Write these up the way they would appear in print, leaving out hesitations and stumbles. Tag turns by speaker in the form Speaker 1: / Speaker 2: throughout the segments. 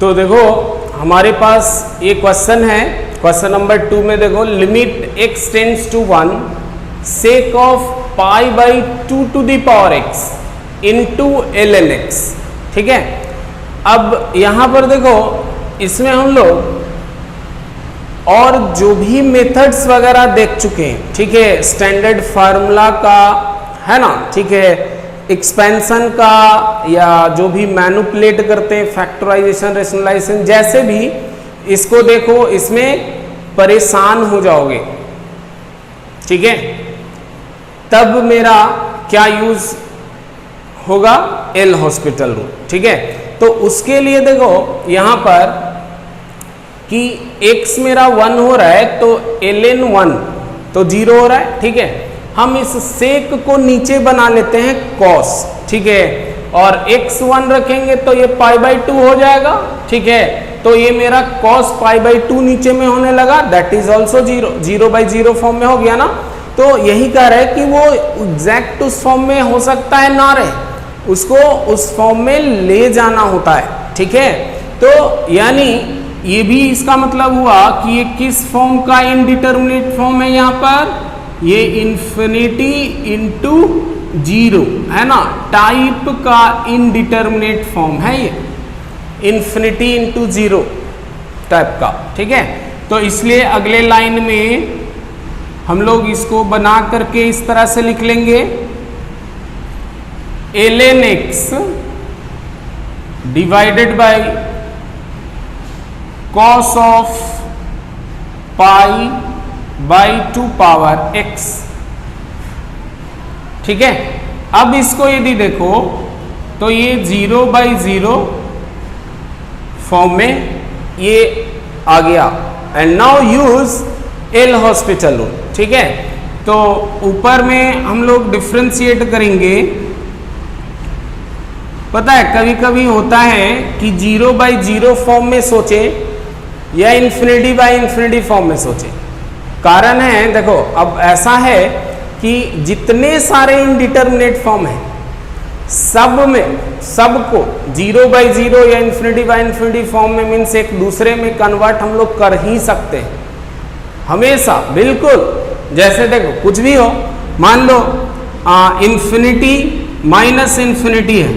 Speaker 1: तो देखो हमारे पास ये क्वेश्चन है, क्वेश्चन नंबर 2 में देखो limit x tends to 1 sec of pi by 2 to the power x into ln x। ठीक है, अब यहां पर देखो इसमें हम लोग और जो भी मेथड्स वगैरह देख चुके हैं, ठीक है, स्टैंडर्ड फार्मूला का है ना, ठीक है, एक्सपेंशन का, या जो भी मैनिपुलेट करते हैं फैक्टराइजेशन रेशनलाइजेशन, जैसे भी इसको देखो इसमें परेशान हो जाओगे। ठीक है, तब मेरा क्या यूज होगा, एल हॉस्पिटल रूल। ठीक है, तो उसके लिए देखो यहां पर कि x मेरा 1 हो रहा है तो ln 1 तो 0 हो रहा है। ठीक है, हम इस सेक को नीचे बना लेते हैं cos। ठीक है, और x 1 रखेंगे तो ये पाई बाई 2 हो जाएगा। ठीक है, तो ये मेरा cos पाई बाई 2 नीचे में होने लगा, that is also 0, 0 by 0 form में हो गया ना। तो यही कह रहा है कि वो एग्जैक्ट उस फॉर्म में हो सकता है ना रहे, उसको उस फॉर्म में ले जाना होता है। ठीक है, तो यानी ये भी इसका मतलब हुआ कि ये किस फॉर्म का इनडिटर्मिनेट फॉर्म है, यहाँ पर ये इन्फिनिटी इंटू 0 है ना, टाइप का इनडिटर्मिनेट फॉर्म है ये, इन्फिनिटी इंटू 0 टाइप का। ठीक है, तो इसलिए अगले लाइन में हम लोग इसको बना करके इस तरह से लिख लेंगे, ln x divided by cos of pi by 2 power x। ठीक है, अब इसको यदि देखो तो ये 0 बाई 0 फॉर्म में ये आ गया, and now use L hospital rule. ठीक है, तो ऊपर में हम लोग डिफ्रेंशिएट करेंगे। पता है कभी कभी होता है कि 0 बाई 0 फॉर्म में सोचे या इन्फिनिटी बाई इन्फिनिटी फॉर्म में सोचे। कारण है देखो, अब ऐसा है कि जितने सारे इनडिटर्मिनेट फॉर्म हैं सब में सबको 0 बाई 0 या इन्फिनिटी बाई इन्फिनिटी फॉर्म में मीन्स एक दूसरे में कन्वर्ट हम लोग कर ही सकते हैं हमेशा, बिल्कुल। जैसे देखो कुछ भी हो, मान लो इन्फिनिटी माइनस इन्फिनिटी है,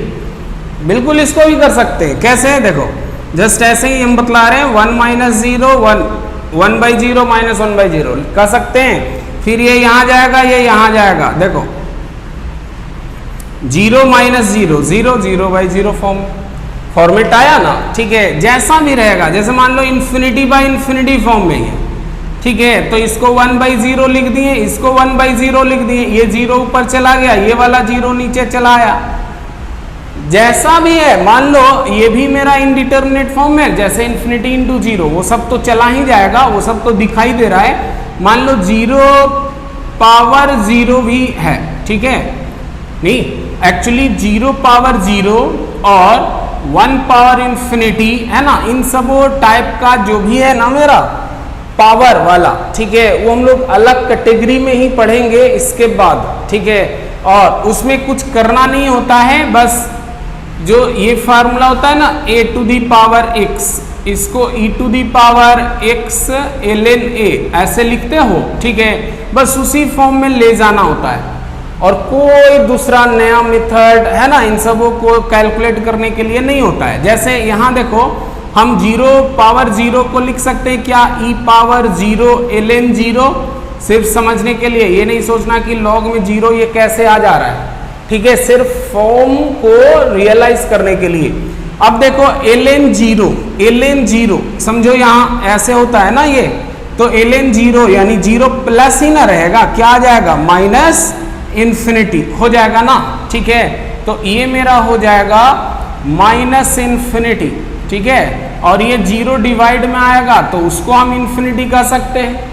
Speaker 1: बिल्कुल इसको भी कर सकते हैं। कैसे है देखो, जस्ट ऐसे ही हम बतला रहे हैं, 1 माइनस 0 1, 1 बाई 0 माइनस 1 बाई 0 कर सकते हैं। फिर ये यहां जाएगा, ये यहां जाएगा, देखो 0 माइनस 0 0 0 बाई 0 फॉर्मेट आया ना। ठीक है, जैसा भी रहेगा, जैसे मान लो इन्फिनिटी बाई इन्फिनिटी फॉर्म में है। ठीक है, तो इसको 1 बाई 0 लिख दिए, इसको 1 बाई 0 लिख दिए, ये 0 ऊपर चला गया, ये वाला 0 नीचे चला आया। जैसा भी है, मान लो ये भी मेरा इनडिटर्मिनेट फॉर्म है, जैसे इन्फिनिटी इंटू 0, वो सब तो चला ही जाएगा, वो सब तो दिखाई दे रहा है। मान लो 0 पावर 0 भी है। ठीक है, नहीं एक्चुअली 0 पावर 0 और 1 पावर इन्फिनिटी है ना, इन सब टाइप का जो भी है ना मेरा पावर वाला, ठीक है, वो हम लोग अलग कैटेगरी में ही पढ़ेंगे इसके बाद। ठीक है, और उसमें कुछ करना नहीं होता है, बस जो ये फार्मूला होता है ना a to the power x, इसको e to the power x ln a ऐसे लिखते हो। ठीक है, बस उसी फॉर्म में ले जाना होता है, और कोई दूसरा नया मेथड है ना इन सबों को कैलकुलेट करने के लिए नहीं होता है। जैसे यहाँ देखो हम 0 पावर 0 को लिख सकते हैं क्या, e पावर 0 ln 0, सिर्फ समझने के लिए, ये नहीं सोचना कि लॉग में 0 ये कैसे आ जा रहा है। ठीक है, सिर्फ फॉर्म को रियलाइज करने के लिए। अब देखो ln 0 समझो, यहाँ ऐसे होता है ना ये, तो ln 0 यानी 0 प्लस ही ना रहेगा, क्या आ जाएगा, माइनस इन्फिनिटी हो जाएगा ना। ठीक है, तो ये मेरा हो जाएगा माइनस इन्फिनिटी। ठीक है, और ये 0 डिवाइड में आएगा तो उसको हम इन्फिनिटी कह सकते हैं,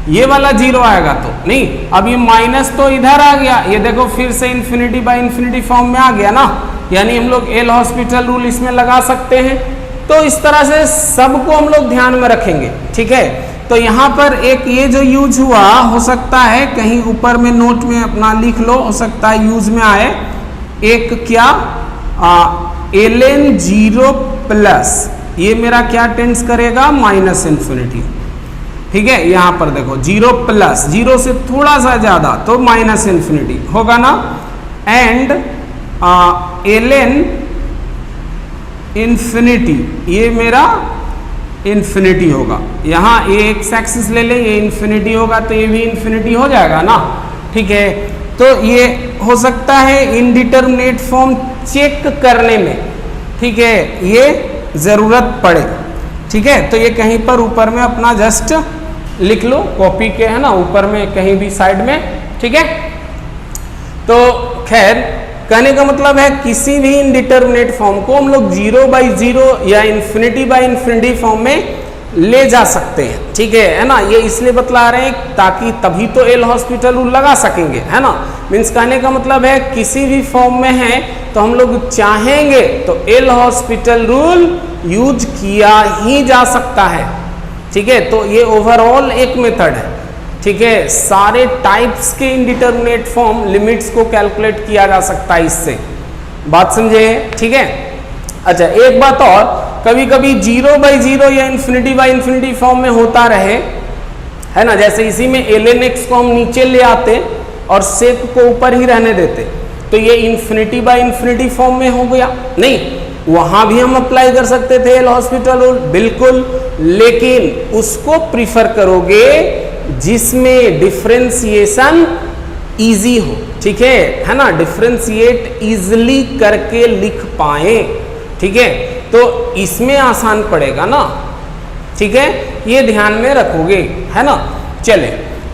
Speaker 1: ये वाला 0 आएगा तो नहीं। अब ये माइनस तो इधर आ गया, ये देखो फिर से इन्फिनिटी बाई इन्फिनिटी फॉर्म में आ गया ना, यानी हम लोग एल हॉस्पिटल रूल इसमें लगा सकते हैं। तो इस तरह से सबको हम लोग ध्यान में रखेंगे। ठीक है, तो यहाँ पर एक ये जो यूज हुआ, हो सकता है कहीं ऊपर में नोट में अपना लिख लो, हो सकता है यूज में आए, एक क्या ln 0 प्लस ये मेरा क्या टेंड्स करेगा, माइनस इन्फिनिटी। ठीक है, यहाँ पर देखो 0 प्लस 0 से थोड़ा सा ज्यादा तो माइनस इन्फिनिटी होगा ना। एंड ln इन्फिनिटी, ये मेरा इन्फिनिटी होगा। यहाँ ये एक्स एक्सिस ले लें, ये इन्फिनिटी होगा तो ये भी इन्फिनिटी हो जाएगा ना। ठीक है, तो ये हो सकता है इनडिटरमिनेट फॉर्म चेक करने में, ठीक है, ये जरूरत पड़े। ठीक है, तो ये कहीं पर ऊपर में अपना जस्ट लिख लो कॉपी के, है ना, ऊपर में कहीं भी साइड में। ठीक है, तो खैर कहने का मतलब है किसी भी इनडिटरमिनेट फॉर्म को हम लोग 0/0 या इन्फिनिटी बाई इन्फिनिटी फॉर्म में ले जा सकते हैं। ठीक है ना, ये इसलिए बतला रहे हैं ताकि तभी तो एल हॉस्पिटल रूल लगा सकेंगे, है ना। मीन्स कहने का मतलब है किसी भी फॉर्म में है तो हम लोग चाहेंगे तो एल हॉस्पिटल रूल यूज किया ही जा सकता है। ठीक है, तो ये ओवरऑल एक मेथड है। ठीक है, सारे टाइप्स के इनडिटरमिनेट फॉर्म लिमिट्स को कैलकुलेट किया जा सकता है इससे, बात समझे। ठीक है, अच्छा एक बात और, कभी कभी 0/0 या इन्फिनिटी बाई इन्फिनिटी फॉर्म में होता रहे, है ना, जैसे इसी में ln x को हम नीचे ले आते और सेक को ऊपर ही रहने देते तो ये इन्फिनिटी बाई इन्फिनिटी फॉर्म में हो गया। नहीं, वहां भी हम अप्लाई कर सकते थे एल हॉस्पिटल रूल, बिल्कुल, लेकिन उसको प्रीफर करोगे जिसमें डिफरेंशिएशन इजी हो। ठीक है ना, डिफरेंशिएट इजिली करके लिख पाए। ठीक है, तो इसमें आसान पड़ेगा ना। ठीक है, ये ध्यान में रखोगे, है ना। चले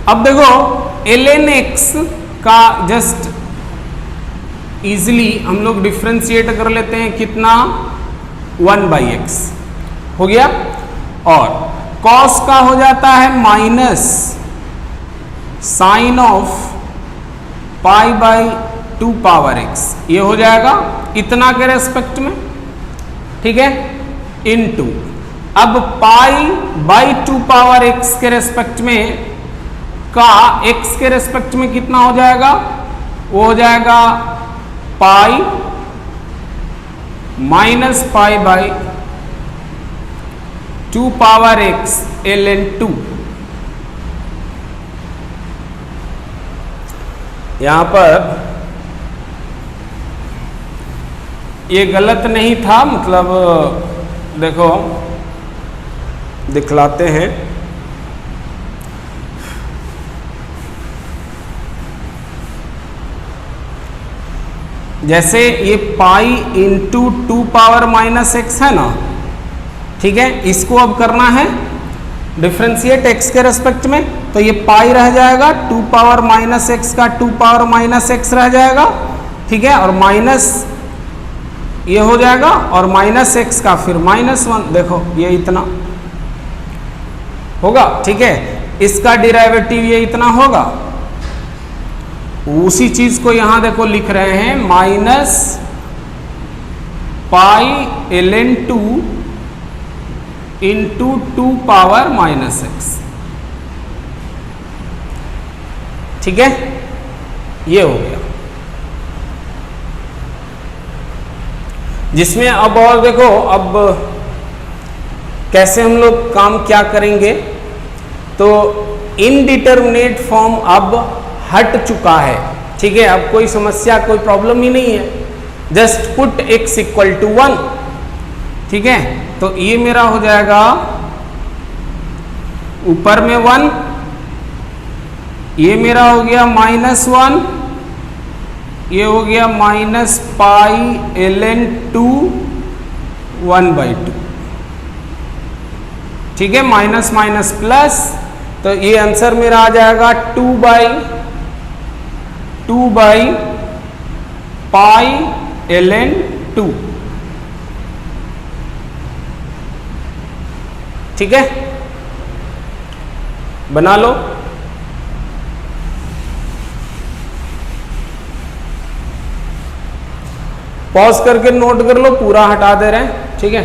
Speaker 1: अब देखो ln x का जस्ट इजिली हम लोग डिफरेंशिएट कर लेते हैं, कितना, 1/x हो गया, और cos का हो जाता है minus sine of π/2 power x, ये हो जाएगा इतना के रेस्पेक्ट में। ठीक है, इनटू अब π/2 पावर x के रेस्पेक्ट में का x के रेस्पेक्ट में कितना हो जाएगा, वो हो जाएगा pi minus π/2 power x ln 2। यहां पर ये गलत नहीं था, मतलब देखो दिखलाते हैं। जैसे ये pi into 2 power minus x है ना, ठीक है, इसको अब करना है डिफरेंशिएट x के रेस्पेक्ट में, तो ये पाई रह जाएगा 2 पावर माइनस एक्स का 2 पावर माइनस एक्स रह जाएगा। ठीक है, और माइनस ये हो जाएगा और माइनस एक्स का फिर -1, देखो ये इतना होगा। ठीक है, इसका डिराइवेटिव ये इतना होगा। उसी चीज को यहां देखो लिख रहे हैं minus pi ln 2 into 2 power minus x. ठीक है, ये हो गया, जिसमें अब और देखो अब कैसे हम लोग काम क्या करेंगे। तो इनडिटरमिनेट फॉर्म अब हट चुका है। ठीक है, अब कोई समस्या कोई प्रॉब्लम ही नहीं है, just put x equal to 1। ठीक है, तो ये मेरा हो जाएगा ऊपर में 1, ये मेरा हो गया -1, ये हो गया माइनस पाई ln 2 1/2। ठीक है, माइनस माइनस प्लस, तो ये आंसर मेरा आ जाएगा 2 बाई पाई ln 2। ठीक है, बना लो। पॉज करके नोट कर लो, पूरा हटा दे रहे हैं। ठीक है,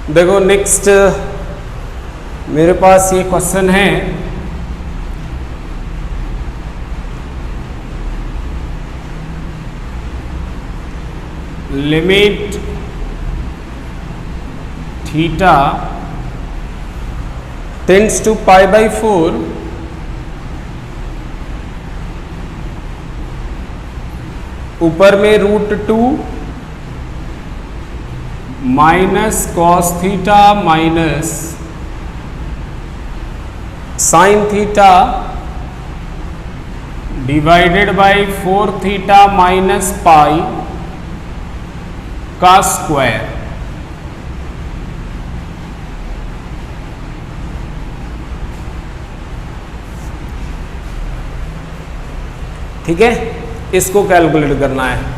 Speaker 1: देखो नेक्स्ट मेरे पास ये क्वेश्चन है, limit theta tends to pi by 4 ऊपर में √2 minus cos theta minus sine theta divided by 4 theta minus pi का स्क्वायर। ठीक है, इसको कैलकुलेट करना है।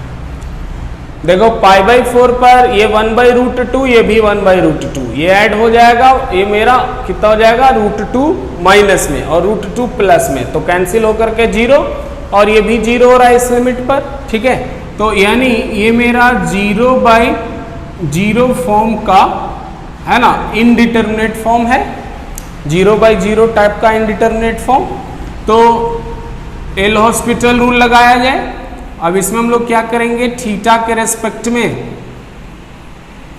Speaker 1: देखो पाई बाई 4 पर ये 1/√2, ये भी 1/√2, ये ऐड हो जाएगा, ये मेरा कितना हो जाएगा √2 माइनस में और √2 प्लस में, तो कैंसिल होकर के 0 और ये भी 0 हो रहा है इस लिमिट पर। ठीक है, तो यानी ये मेरा 0/0 फॉर्म का है ना, इनडिटरमिनेट फॉर्म है, 0/0 टाइप का इनडिटरमिनेट फॉर्म। तो एल हॉस्पिटल रूल लगाया जाए। अब इसमें हम लोग क्या करेंगे, थीटा के रेस्पेक्ट में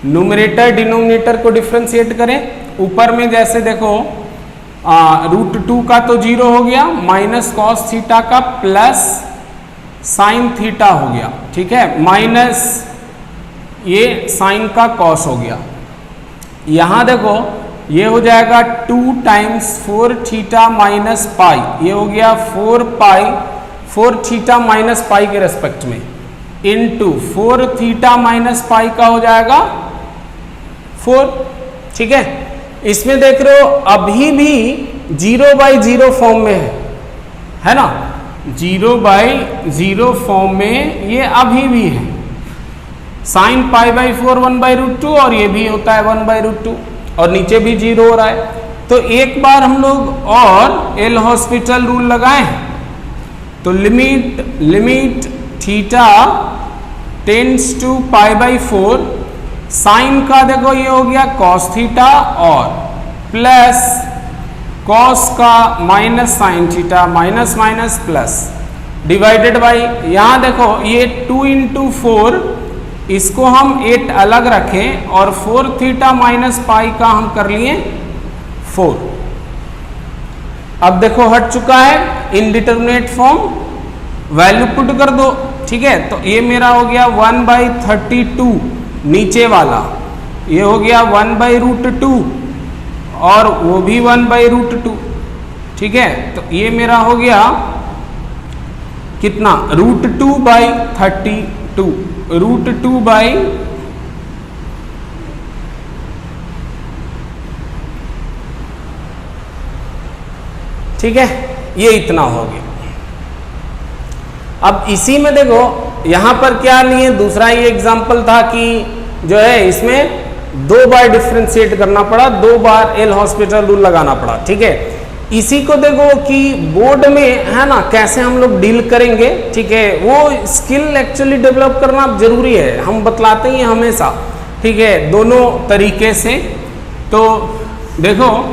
Speaker 1: न्यूमरेटर डिनोमिनेटर को डिफ्रेंशिएट करें। ऊपर में जैसे देखो √2 का तो 0 हो गया, माइनस कॉस थीटा का प्लस साइन थीटा हो गया। ठीक है, माइनस ये साइन का कॉस हो गया। यहां देखो ये हो जाएगा 2 टाइम्स 4 थीटा माइनस पाई, ये हो गया 4 थीटा माइनस पाई के रेस्पेक्ट में, इनटू 4 थीटा माइनस पाई का हो जाएगा 4। ठीक है, इसमें देख रहे हो अभी भी 0/0 फॉर्म में है ना, 0/0 फॉर्म में ये अभी भी है। साइन पाई बाई 4 1/√2 और ये भी होता है 1/√2 और नीचे भी 0 हो रहा है। तो एक बार हम लोग और एल हॉस्पिटल रूल लगाएं, तो limit theta tends to pi by 4, sine का देखो ये हो गया कॉस थीटा और प्लस कॉस का minus sine theta, minus minus plus, divided by यहां देखो ये 2 × 4, इसको हम 8 अलग रखें और 4 थीटा माइनस पाई का हम कर लिए 4। अब देखो हट चुका है इनडिटरमिनेट फॉर्म, वैल्यू पुट कर दो। ठीक है, तो ये मेरा हो गया 1/32 नीचे वाला, ये हो गया 1/√2 और वो भी 1/√2। ठीक है, तो ये मेरा हो गया कितना, √2/32, √2 ठीक है, ये इतना हो गया। अब इसी में देखो यहां पर क्या लिए, दूसरा ये एग्जांपल था कि जो है इसमें 2 बार डिफरेंशिएट करना पड़ा, 2 बार एल हॉस्पिटल रूल लगाना पड़ा। ठीक है, इसी को देखो कि बोर्ड में है ना कैसे हम लोग डील करेंगे। ठीक है, वो स्किल एक्चुअली डेवलप करना जरूरी है, हम बतलाते ही हमेशा। ठीक है, दोनों तरीके से। तो देखो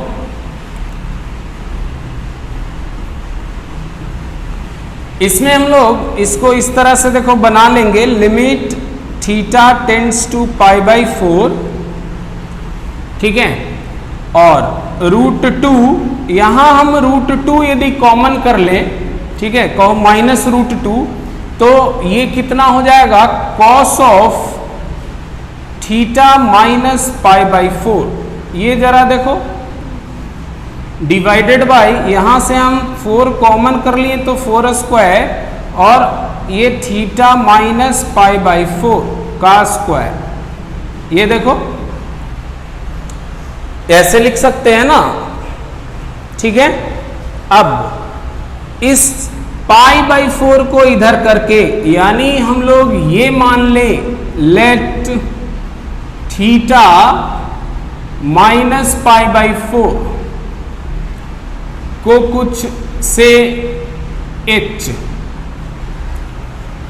Speaker 1: इसमें हम लोग इसको इस तरह से देखो बना लेंगे, limit theta tends to pi by 4। ठीक है, और √2 यहां हम √2 यदि कॉमन कर लें, ठीक है, कहो माइनस √2, तो ये कितना हो जाएगा, cos of theta minus pi by 4। ये जरा देखो डिवाइडेड बाई, यहां से हम 4 कॉमन कर लिए तो 4² और ये थीटा माइनस पाई बाई 4 का स्क्वायर। ये देखो ऐसे लिख सकते हैं ना। ठीक है, अब इस पाई बाई 4 को इधर करके, यानी हम लोग ये मान लें let theta minus pi by 4 को कुछ से h।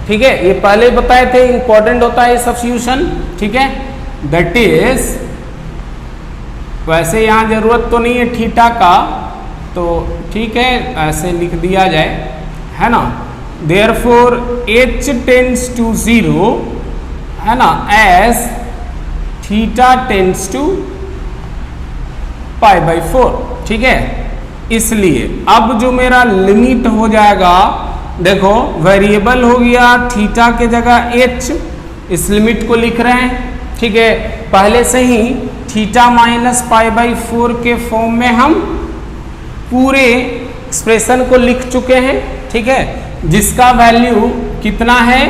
Speaker 1: ठीक है, ये पहले बताए थे, इंपॉर्टेंट होता है सब्स्टिट्यूशन। ठीक है, दैट इज वैसे यहाँ जरूरत तो नहीं है थीटा का, तो ठीक है ऐसे लिख दिया जाए, है ना। देयरफॉर h टेंड्स टू 0, है ना, एज थीटा टेंड्स टू π/4, ठीक है। इसलिए अब जो मेरा लिमिट हो जाएगा, देखो वेरिएबल हो गया थीटा के जगह h, इस लिमिट को लिख रहे हैं, ठीक है। पहले से ही थीटा माइनस π/4 के फॉर्म में हम पूरे एक्सप्रेशन को लिख चुके हैं, ठीक है, जिसका वैल्यू कितना है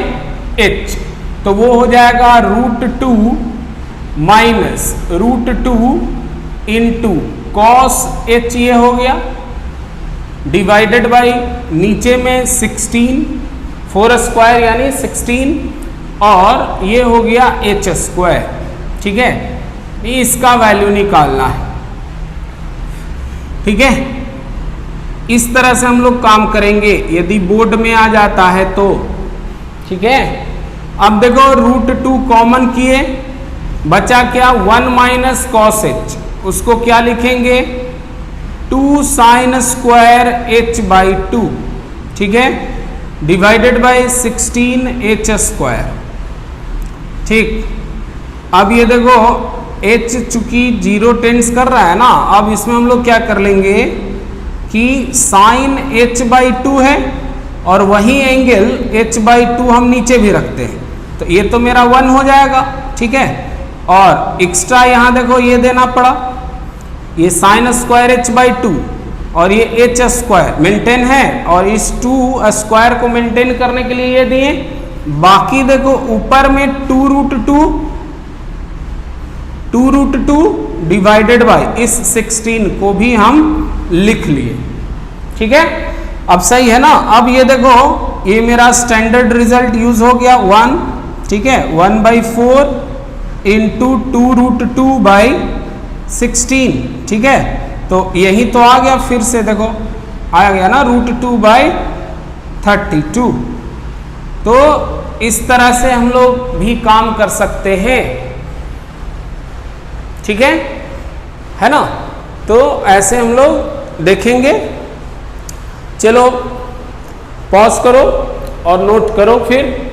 Speaker 1: h, तो वो हो जाएगा √2 माइनस √2 इंटू कॉस h, ये हो गया, डिवाइडेड बाई नीचे में 16 4 स्क्वायर यानी 16, और ये हो गया h स्क्वायर, ठीक है। इसका वैल्यू निकालना है, ठीक है। इस तरह से हम लोग काम करेंगे यदि बोर्ड में आ जाता है तो, ठीक है। अब देखो √2 कॉमन किए, बचा क्या 1 माइनस कॉस h, उसको क्या लिखेंगे 2 साइन स्क्वायर h/2, ठीक है, डिवाइडेड बाय 16 h स्क्वायर, ठीक। अब ये देखो h चूंकि 0 टेंड्स कर रहा है ना, अब इसमें हम लोग क्या कर लेंगे कि साइन h/2 है और वही एंगल h/2 हम नीचे भी रखते हैं, तो ये तो मेरा 1 हो जाएगा, ठीक है। और एक्स्ट्रा यहाँ देखो ये देना पड़ा, ये साइन स्क्वायर h/2 और ये h स्क्वायर मेंटेन है, और इस 2 स्क्वायर को मेंटेन करने के लिए ये दिए। बाकी देखो ऊपर में 2√2 डिवाइडेड बाय इस 16 को भी हम लिख लिए, ठीक है। अब सही है ना। अब ये देखो ये मेरा स्टैंडर्ड रिजल्ट यूज हो गया 1, ठीक है, 1/4 इंटू 2√2/16, ठीक है। तो यही तो आ गया, फिर से देखो आ गया ना √2/32। तो इस तरह से हम लोग भी काम कर सकते हैं, ठीक है ना। तो ऐसे हम लोग देखेंगे। चलो पॉज करो और नोट करो फिर।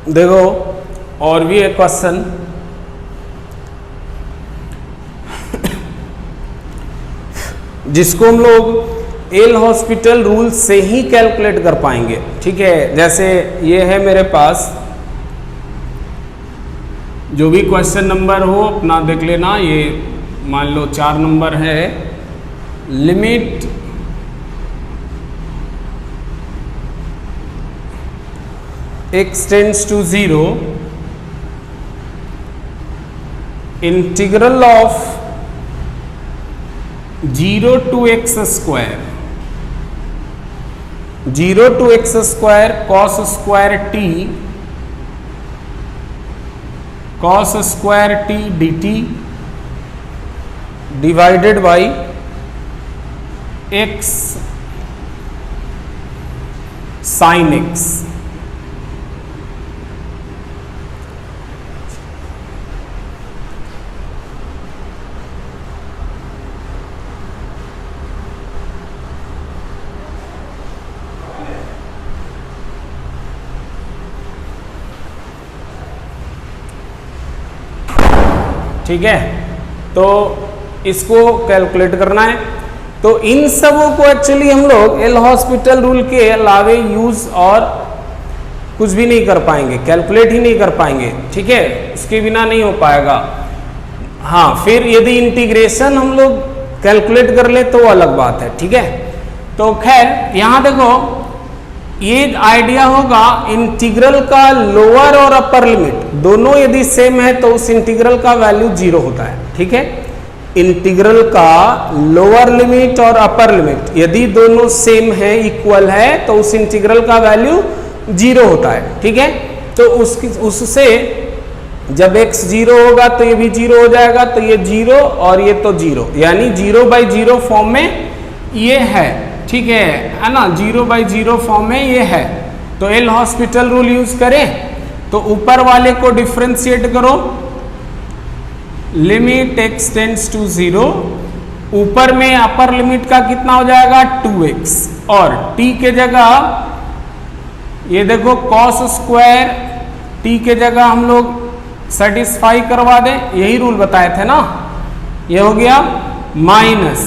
Speaker 1: देखो और भी एक क्वेश्चन, जिसको हम लोग एल हॉस्पिटल रूल से ही कैलकुलेट कर पाएंगे। ठीक है, जैसे ये है मेरे पास, जो भी क्वेश्चन नंबर हो अपना देख लेना। ये मान लो 4 नंबर है, limit x tends to 0, integral of 0 to x square, 0 to x square cos square t, cos square t dt divided by x sin x। ठीक है, तो इसको कैलकुलेट करना है। तो इन सबों को एक्चुअली हम लोग एल हॉस्पिटल रूल के अलावे यूज और कुछ भी नहीं कर पाएंगे, कैलकुलेट ही नहीं कर पाएंगे। ठीक है, इसके बिना नहीं हो पाएगा। हाँ, फिर यदि इंटीग्रेशन हम लोग कैलकुलेट कर ले तो अलग बात है। ठीक है, तो खैर यहाँ देखो, ये आइडिया होगा इंटीग्रल का लोअर और अपर लिमिट दोनों यदि सेम है तो उस इंटीग्रल का वैल्यू 0 होता है। ठीक है, इंटीग्रल का लोअर लिमिट और अपर लिमिट यदि दोनों सेम है, इक्वल है, तो उस इंटीग्रल का वैल्यू 0 होता है। ठीक है, तो उससे जब x 0 होगा तो ये भी 0 हो जाएगा, तो ये 0 और ये तो 0, यानी 0/0 फॉर्म में ये है। ठीक है ना, 0/0 फॉर्म में ये है। तो एल हॉस्पिटल रूल यूज करें तो ऊपर वाले को डिफ्रेंशिएट करो, लिमिट x टेंड्स टू 0, ऊपर में अपर लिमिट का कितना हो जाएगा 2x, और t के जगह ये देखो cos स्क्वायर t के जगह हम लोग सेटिस्फाई करवा दें, यही रूल बताए थे ना। ये हो गया माइनस,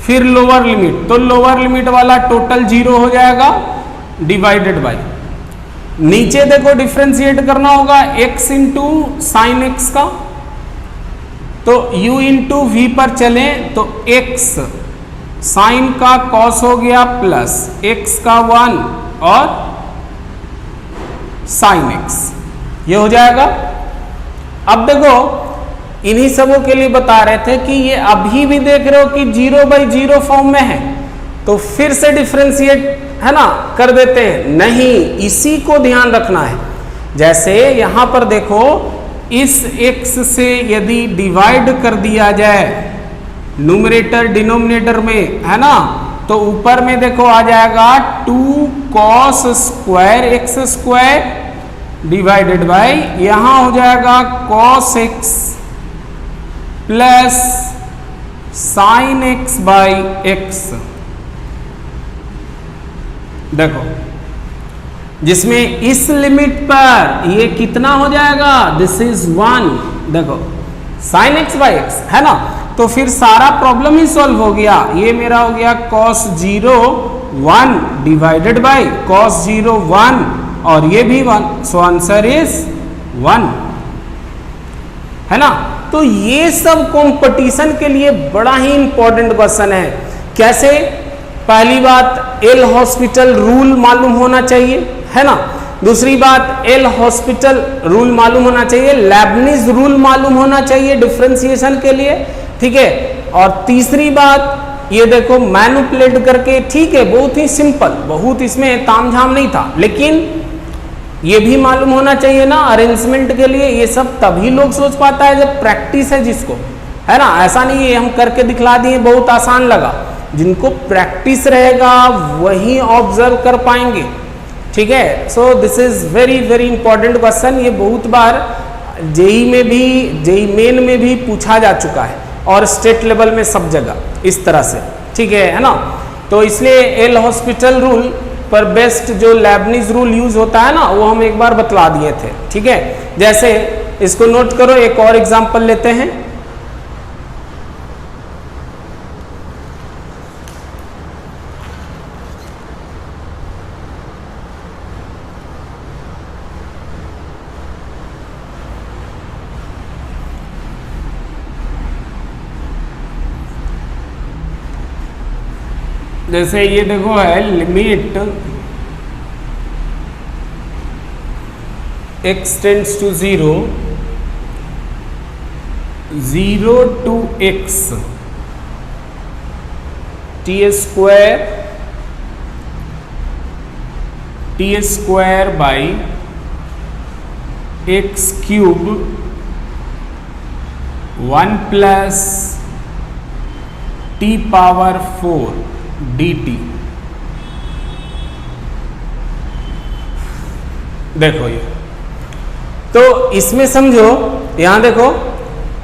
Speaker 1: फिर लोअर लिमिट, तो लोअर लिमिट वाला टोटल 0 हो जाएगा डिवाइडेड बाय, नीचे देखो डिफ्रेंशिएट करना होगा x इंटू साइन एक्स का, तो u इंटू वी पर चले तो x साइन का cos हो गया प्लस x का 1 और साइन x, ये हो जाएगा। अब देखो इन्हीं सबों के लिए बता रहे थे कि ये अभी भी देख रहे हो कि 0/0 फॉर्म में है, तो फिर से डिफ्रेंशिएट है ना कर देते हैं, नहीं, इसी को ध्यान रखना है। जैसे यहां पर देखो, इस x से यदि डिवाइड कर दिया जाए न्यूमरेटर डिनोमिनेटर में, है ना, तो ऊपर में देखो आ जाएगा 2 cos square x square divided by, यहां हो जाएगा cos x plus sign x by x। देखो, जिसमें इस लिमिट पर ये कितना हो जाएगा, दिस इज 1, देखो साइन x बाई x, है ना, तो फिर सारा प्रॉब्लम ही सॉल्व हो गया। ये मेरा हो गया cos 0 1 डिवाइडेड बाई cos 0 1, और ये भी 1, सो आंसर इज 1, है ना। तो ये सब कंपटीशन के लिए बड़ा ही इंपॉर्टेंट क्वेश्चन है। कैसे? पहली बात, एल हॉस्पिटल रूल मालूम होना चाहिए, है ना। दूसरी बात, एल हॉस्पिटल रूल मालूम होना चाहिए, लेबनिज रूल मालूम होना चाहिए डिफरेंशिएशन के लिए, ठीक है। और तीसरी बात, ये देखो मैनिपुलेट करके, ठीक है, बहुत ही सिंपल, बहुत इसमें तामझाम नहीं था, लेकिन ये भी मालूम होना चाहिए ना अरेंजमेंट के लिए। ये सब तभी लोग सोच पाता है जब प्रैक्टिस है जिसको, है ना। ऐसा नहीं है हम करके दिखला दिए बहुत आसान लगा, जिनको प्रैक्टिस रहेगा वही ऑब्जर्व कर पाएंगे, ठीक है। So this is very very important question. ये बहुत बार जेई में भी, जेई मेन में भी पूछा जा चुका है, और स्टेट लेवल में सब जगह इस तरह से, ठीक है ना। तो इसलिए एल हॉस्पिटल रूल पर बेस्ट जो लेबनिज रूल यूज होता है ना, वो हम एक बार बतला दिए थे, ठीक है। जैसे इसको नोट करो, एक और एग्जांपल लेते हैं। जैसे ये देखो है limit x tends to 0 to x t square by x cube 1 plus t power 4 dt। देखो ये तो इसमें समझो, यहां देखो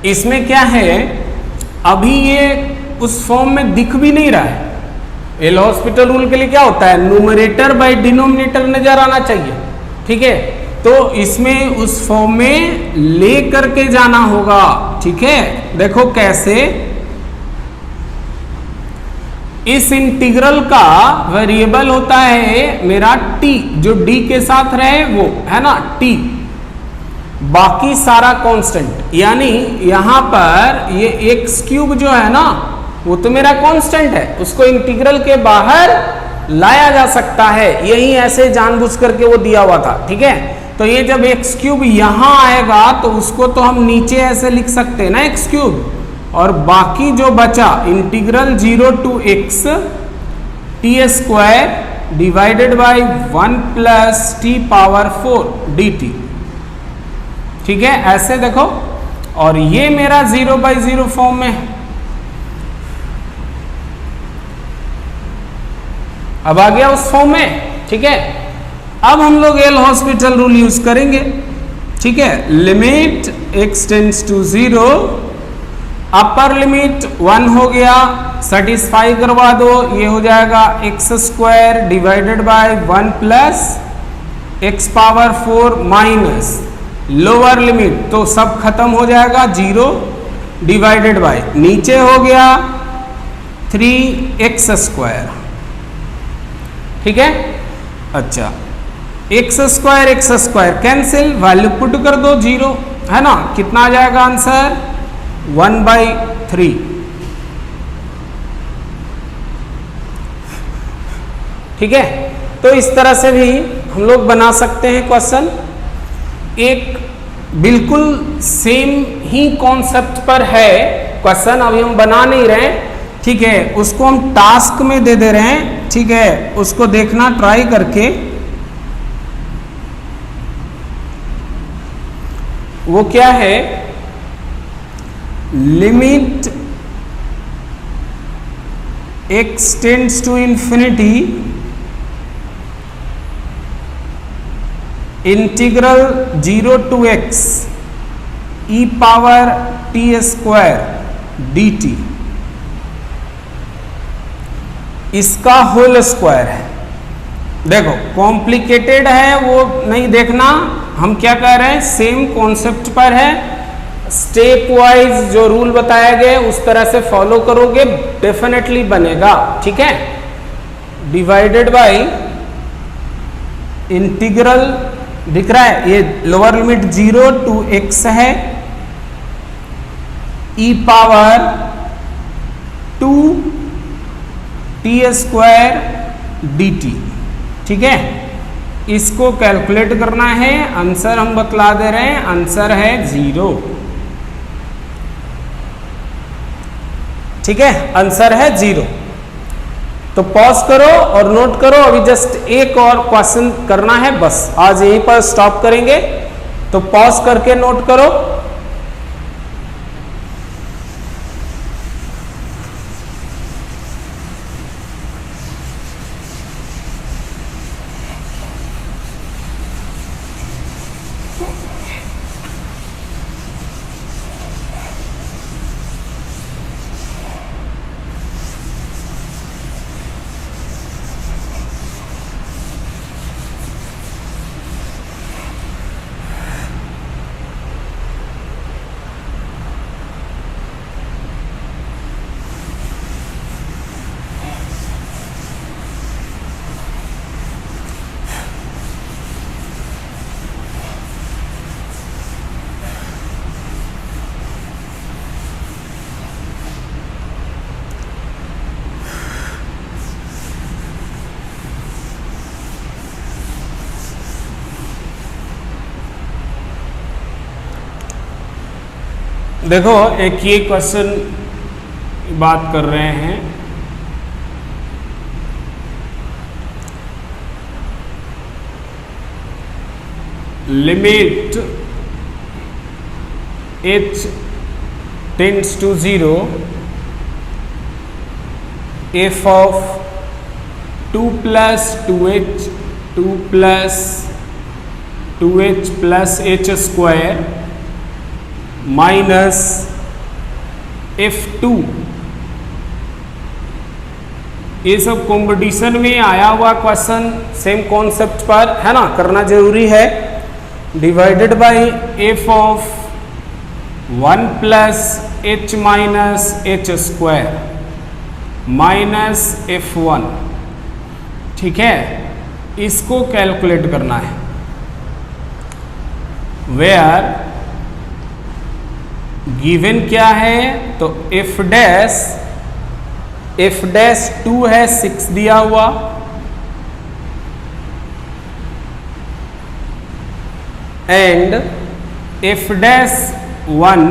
Speaker 1: इसमें क्या है, अभी ये उस फॉर्म में दिख भी नहीं रहा है। एल हॉस्पिटल रूल के लिए क्या होता है, न्यूमरेटर बाय डिनोमिनेटर नजर आना चाहिए, ठीक है। तो इसमें उस फॉर्म में ले करके जाना होगा, ठीक है। देखो कैसे, इस इंटीग्रल का वेरिएबल होता है मेरा t, जो d के साथ रहे वो है ना t, बाकी सारा कांस्टेंट। यानी यहां पर ये x क्यूब जो है ना वो तो मेरा कांस्टेंट है, उसको इंटीग्रल के बाहर लाया जा सकता है, यही ऐसे जानबूझ करके वो दिया हुआ था, ठीक है। तो ये जब x क्यूब यहां आएगा तो उसको तो हम नीचे ऐसे लिख सकते हैं ना x क्यूब, और बाकी जो बचा integral 0 to x t square divided by 1 plus t power 4 dt, ठीक है। ऐसे देखो, और ये मेरा 0/0 फॉर्म में है। अब आ गया उस फॉर्म में, ठीक है। अब हम लोग एल हॉस्पिटल रूल यूज करेंगे, ठीक है। Limit x tends to 0, upper limit 1 हो गया, सेटिस्फाई करवा दो, ये हो जाएगा x square divided by 1 plus x power 4 minus lower limit, तो सब खत्म हो जाएगा 0 डिवाइडेड बाय, नीचे हो गया 3x स्क्वायर, ठीक है। अच्छा, x square cancel, value put कर दो 0, है ना। कितना आ जाएगा आंसर 1/3, ठीक है। तो इस तरह से भी हम लोग बना सकते हैं क्वेश्चन। एक बिल्कुल सेम ही कॉन्सेप्ट पर है क्वेश्चन, अभी हम बना नहीं रहे, ठीक है। उसको हम टास्क में दे रहे हैं, ठीक है। उसको देखना ट्राई करके, वो क्या है, limit x tends to infinity integral 0 to x e power t square dt, इसका होल स्क्वायर है। देखो कॉम्प्लिकेटेड है वो नहीं देखना, हम क्या कह रहे हैं, सेम कॉन्सेप्ट पर है। स्टेप वाइज जो रूल बताया गया उस तरह से फॉलो करोगे, डेफिनेटली बनेगा, ठीक है। डिवाइडेड बाय इंटीग्रल दिख रहा है, ये लोअर लिमिट 0 to x है, e power 2 t square dt, ठीक है। इसको कैलकुलेट करना है, आंसर हम बतला दे रहे हैं, आंसर है 0, ठीक है। आंसर है 0। तो पॉज करो और नोट करो, अभी जस्ट एक और क्वेश्चन करना है, बस आज यहीं पर स्टॉप करेंगे। तो पॉज करके नोट करो। देखो एक ये क्वेश्चन बात कर रहे हैं, limit h tends to 0 f of 2 plus 2h 2 plus 2h plus h square minus f2, ये सब कॉम्पिटिशन में आया हुआ क्वेश्चन, सेम कॉन्सेप्ट पर है ना, करना जरूरी है। Divided by f of 1 plus h minus h square minus f1, ठीक है, इसको कैलकुलेट करना है। वेयर गिवन क्या है, तो f डैश 2 है 6 दिया हुआ, एंड f डैश 1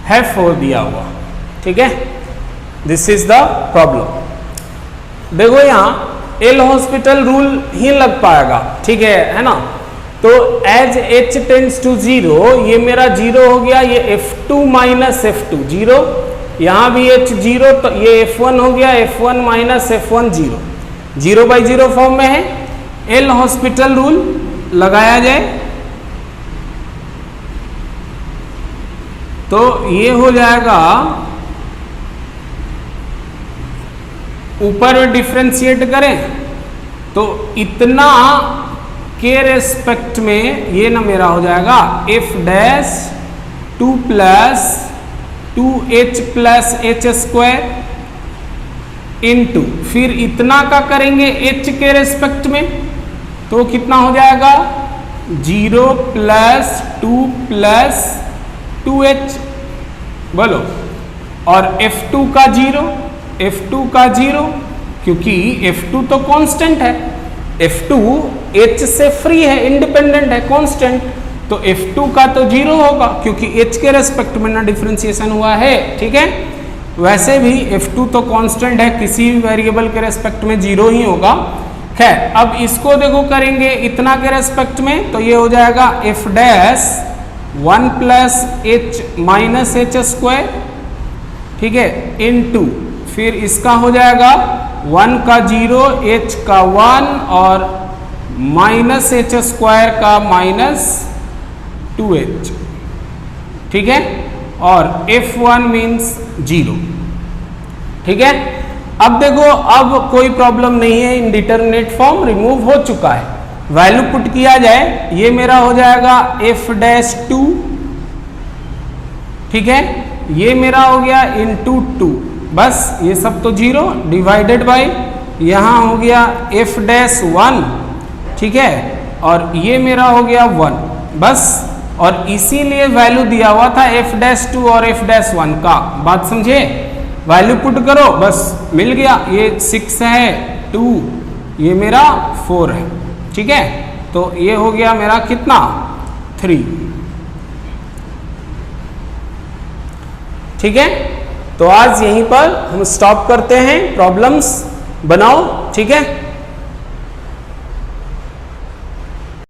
Speaker 1: है 4 दिया हुआ, ठीक है। This is the problem. देखो यहां एल हॉस्पिटल रूल ही लग पाएगा, ठीक है ना। तो एज h टेंड्स टू 0, ये मेरा 0 हो गया, ये f2 माइनस f2 0, यहां भी h 0, तो ये f1 हो गया, f1 माइनस f1 0, 0/0 फॉर्म में है। एल हॉस्पिटल रूल लगाया जाए तो ये हो जाएगा, ऊपर में डिफ्रेंशिएट करें तो इतना के रेस्पेक्ट में ये ना मेरा हो जाएगा f dash 2 plus 2h plus h square into, फिर इतना का करेंगे h के रेस्पेक्ट में, तो कितना हो जाएगा 0 प्लस 2 प्लस 2h, बोलो, और f2 का 0, f2 का 0, क्योंकि f2 तो कांस्टेंट है, f2 h से फ्री है, इंडिपेंडेंट है, कांस्टेंट, तो f2 का तो 0 होगा क्योंकि h के रेस्पेक्ट में ना डिफरेंशिएशन हुआ है, ठीक है। वैसे भी f2 तो कांस्टेंट है, किसी भी वेरिएबल के रेस्पेक्ट में 0 ही होगा। खैर, अब इसको देखो करेंगे इतना के रेस्पेक्ट में, तो ये हो जाएगा f dash 1 plus h minus h square, ठीक है, इनटू, फिर इसका हो जाएगा 1 का 0, h का 1 और माइनस h स्क्वायर का माइनस 2h, ठीक है, और f1 मीन्स 0, ठीक है। अब देखो, अब कोई प्रॉब्लम नहीं है, इनडिटरमिनेट फॉर्म रिमूव हो चुका है। वैल्यू पुट किया जाए, ये मेरा हो जाएगा f डैश 2, ठीक है, ये मेरा हो गया इनटू 2, बस ये सब तो 0, डिवाइडेड बाई यहाँ हो गया f डैश 1, ठीक है, और ये मेरा हो गया 1, बस। और इसीलिए वैल्यू दिया हुआ था f डैश 2 और f डैश 1 का, बात समझे। वैल्यू पुट करो, बस मिल गया, ये 6 है 2, ये मेरा 4 है, ठीक है, तो ये हो गया मेरा कितना 3, ठीक है। तो आज यहीं पर हम स्टॉप करते हैं, प्रॉब्लम्स बनाओ, ठीक है।